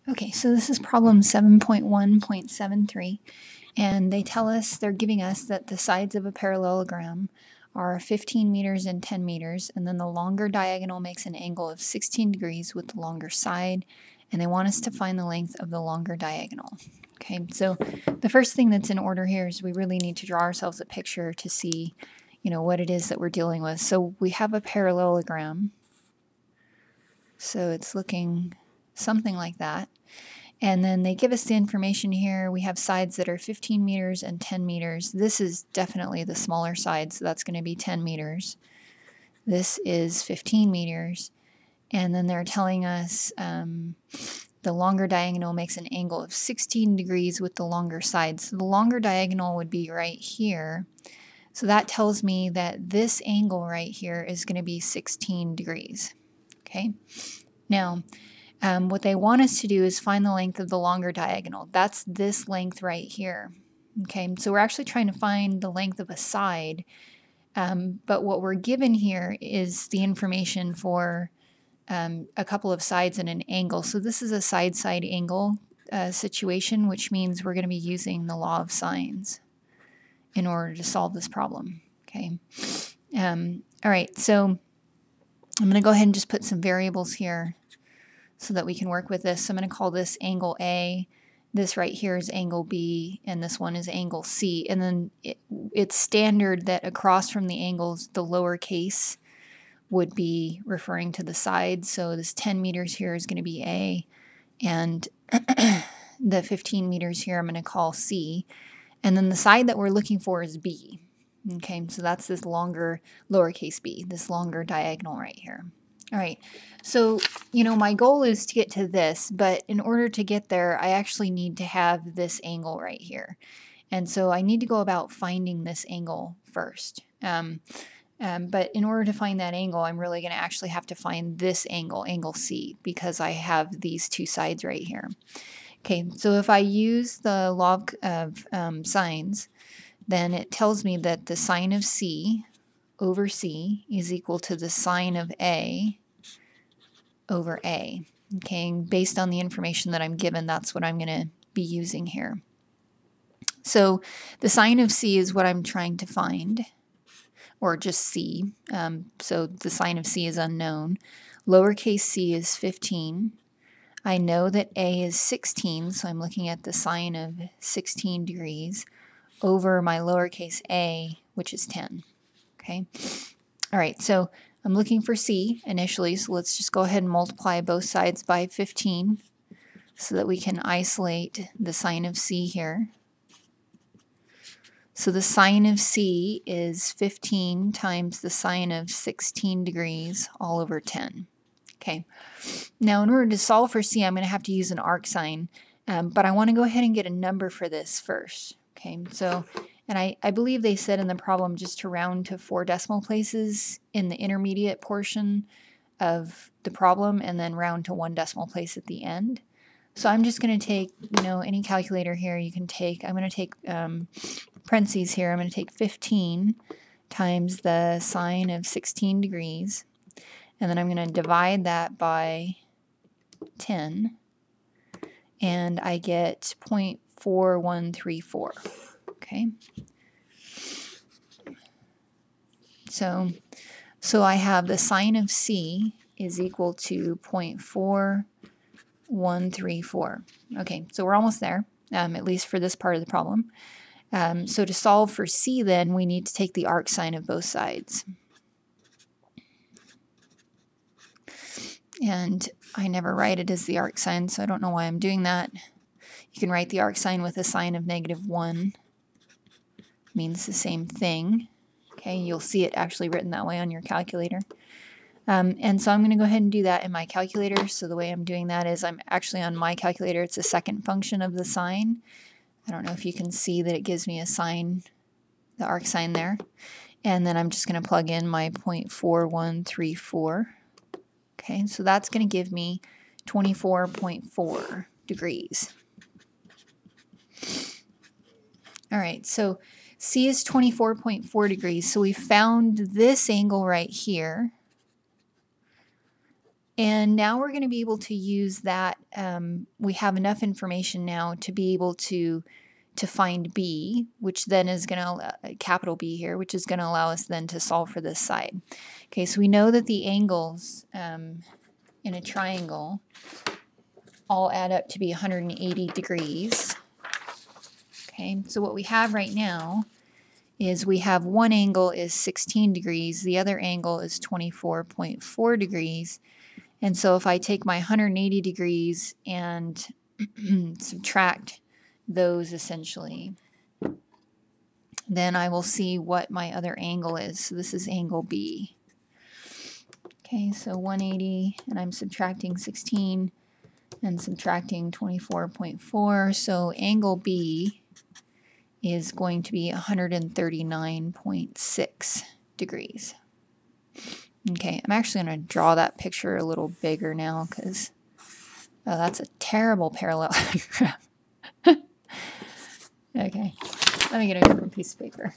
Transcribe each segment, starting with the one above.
Okay, so this is problem 7.1.73, and they tell us, they're giving us that the sides of a parallelogram are 15 meters and 10 meters, and then the longer diagonal makes an angle of 16 degrees with the longer side, and they want us to find the length of the longer diagonal. Okay, so the first thing that's in order here is we really need to draw ourselves a picture to see, what it is that we're dealing with. So we have a parallelogram, so it's looking something like that. And then they give us the information here. We have sides that are 15 meters and 10 meters. This is definitely the smaller side, so that's going to be 10 meters. This is 15 meters. And then they're telling us the longer diagonal makes an angle of 16 degrees with the longer side. So the longer diagonal would be right here. So that tells me that this angle right here is going to be 16 degrees. Okay. Now, what they want us to do is find the length of the longer diagonal. That's this length right here. Okay, so we're actually trying to find the length of a side, but what we're given here is the information for a couple of sides and an angle. So this is a side-side angle situation, which means we're going to be using the law of sines in order to solve this problem. Okay. All right, so I'm going to go ahead and just put some variables here so that we can work with this. So I'm going to call this angle A. This right here is angle B, and this one is angle C. And then it's standard that across from the angles, the lowercase would be referring to the sides. So this 10 meters here is going to be A, and the 15 meters here I'm going to call C. And then the side that we're looking for is B. Okay, so that's this longer lowercase b, this longer diagonal right here. All right, so, my goal is to get to this, but in order to get there, I actually need to have this angle right here. And so I need to go about finding this angle first. But in order to find that angle, I'm really going to actually have to find this angle, angle C, because I have these two sides right here. Okay, so if I use the law of sines, then it tells me that the sine of C over C is equal to the sine of A over A. Okay, and based on the information that I'm given, that's what I'm going to be using here. So the sine of C is what I'm trying to find, or just C. So the sine of C is unknown. Lowercase c is 15. I know that A is 16, so I'm looking at the sine of 16 degrees over my lowercase a, which is 10. Okay. All right, so I'm looking for C initially, so let's just go ahead and multiply both sides by 15 so that we can isolate the sine of C here. So the sine of C is 15 times the sine of 16 degrees all over 10. Okay, now in order to solve for C, I'm going to have to use an arcsine, but I want to go ahead and get a number for this first. Okay, so, and I believe they said in the problem just to round to 4 decimal places in the intermediate portion of the problem and then round to 1 decimal place at the end. So I'm just going to take, any calculator here you can take. I'm going to take parentheses here. I'm going to take 15 times the sine of 16 degrees. And then I'm going to divide that by 10. And I get 0.4134. Okay. So I have the sine of C is equal to 0.4134. Okay, so we're almost there, at least for this part of the problem. So to solve for C, then, we need to take the arcsine of both sides. And I never write it as the arcsine, so I don't know why I'm doing that. You can write the arcsine with a sine of -1. Means the same thing. Okay, you'll see it actually written that way on your calculator. And so I'm going to go ahead and do that in my calculator. So the way I'm doing that is I'm actually on my calculator, it's a second function of the sine. I don't know if you can see that it gives me a sine, the arcsine there. And then I'm just going to plug in my 0.4134. Okay, so that's going to give me 24.4 degrees. All right, so C is 24.4 degrees. So we found this angle right here. And now we're going to be able to use that. We have enough information now to be able to find B, which then is going to, capital B here, which is going to allow us then to solve for this side. Okay, so we know that the angles in a triangle all add up to be 180 degrees. Okay, so what we have right now is we have one angle is 16 degrees, the other angle is 24.4 degrees. And so if I take my 180 degrees and subtract those essentially, then I will see what my other angle is. So this is angle B. Okay, so 180, and I'm subtracting 16 and subtracting 24.4. So angle B is going to be 139.6 degrees. Okay, I'm actually going to draw that picture a little bigger now because that's a terrible parallelogram. Okay, let me get a different piece of paper.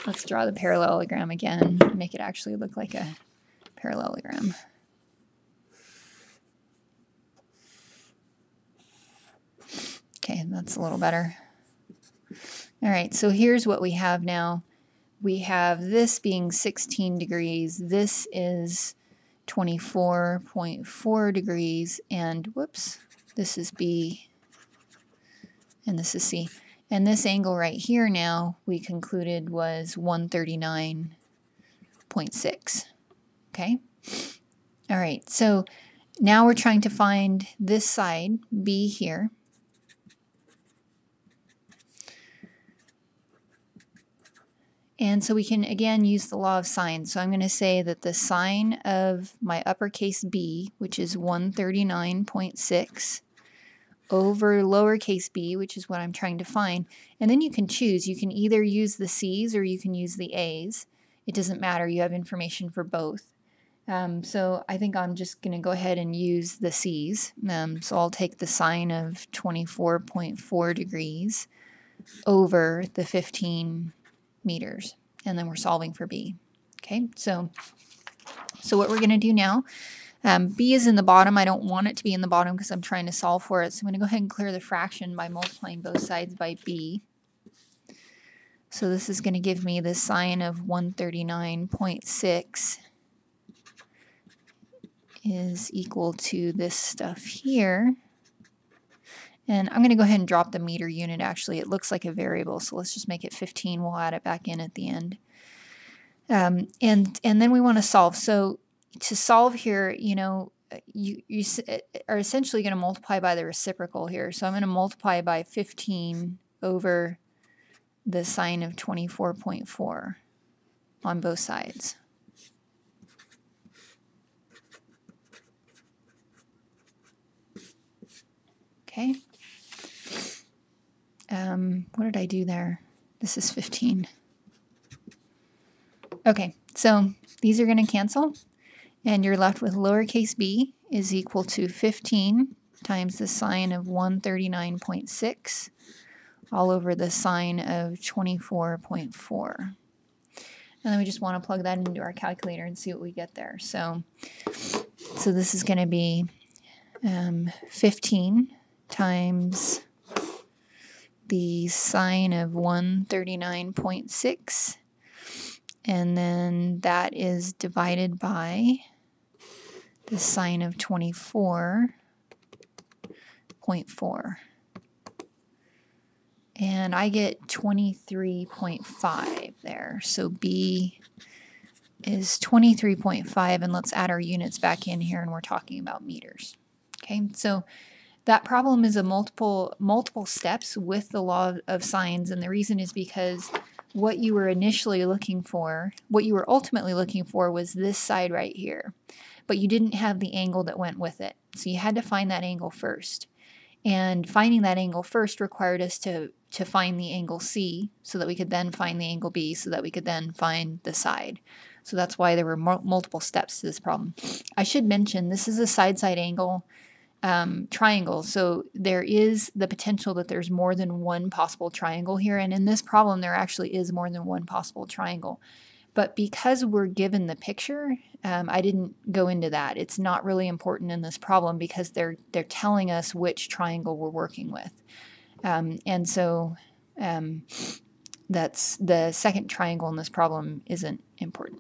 Let's draw the parallelogram again, make it actually look like a parallelogram. Okay, that's a little better. All right, so here's what we have now. We have this being 16 degrees, this is 24.4 degrees, and whoops, this is B, and this is C. And this angle right here now, we concluded was 139.6, okay? All right, so now we're trying to find this side, B here. And so we can, again, use the law of sines. So I'm going to say that the sine of my uppercase b, which is 139.6, over lowercase b, which is what I'm trying to find. And then you can choose. You can either use the c's or you can use the a's. It doesn't matter. You have information for both. So I think I'm just going to go ahead and use the c's. So I'll take the sine of 24.4 degrees over the 15 meters, and then we're solving for B. Okay, so what we're going to do now, B is in the bottom. I don't want it to be in the bottom because I'm trying to solve for it. So I'm going to go ahead and clear the fraction by multiplying both sides by B. So this is going to give me the sine of 139.6 is equal to this stuff here. And I'm going to go ahead and drop the meter unit. Actually, it looks like a variable, so let's just make it 15. We'll add it back in at the end. And then we want to solve. So to solve here, you know, you are essentially going to multiply by the reciprocal here. So I'm going to multiply by 15 over the sine of 24.4 on both sides. Okay. What did I do there? This is 15. Okay, so these are going to cancel, and you're left with lowercase b is equal to 15 times the sine of 139.6 all over the sine of 24.4. And then we just want to plug that into our calculator and see what we get there. So this is going to be 15 times the sine of 139.6, and then that is divided by the sine of 24.4. And I get 23.5 there. So B is 23.5, and let's add our units back in here, and we're talking about meters. Okay, so that problem is a multiple steps with the law of sines, and the reason is because what you were initially looking for, what you were ultimately looking for was this side right here, but you didn't have the angle that went with it. So you had to find that angle first. And finding that angle first required us to find the angle C so that we could then find the angle B so that we could then find the side. So that's why there were multiple steps to this problem. I should mention this is a side-side angle triangle, so there is the potential that there's more than one possible triangle here, and in this problem there actually is more than one possible triangle. But because we're given the picture, I didn't go into that. It's not really important in this problem because they're telling us which triangle we're working with. And so that's the second triangle in this problem isn't important.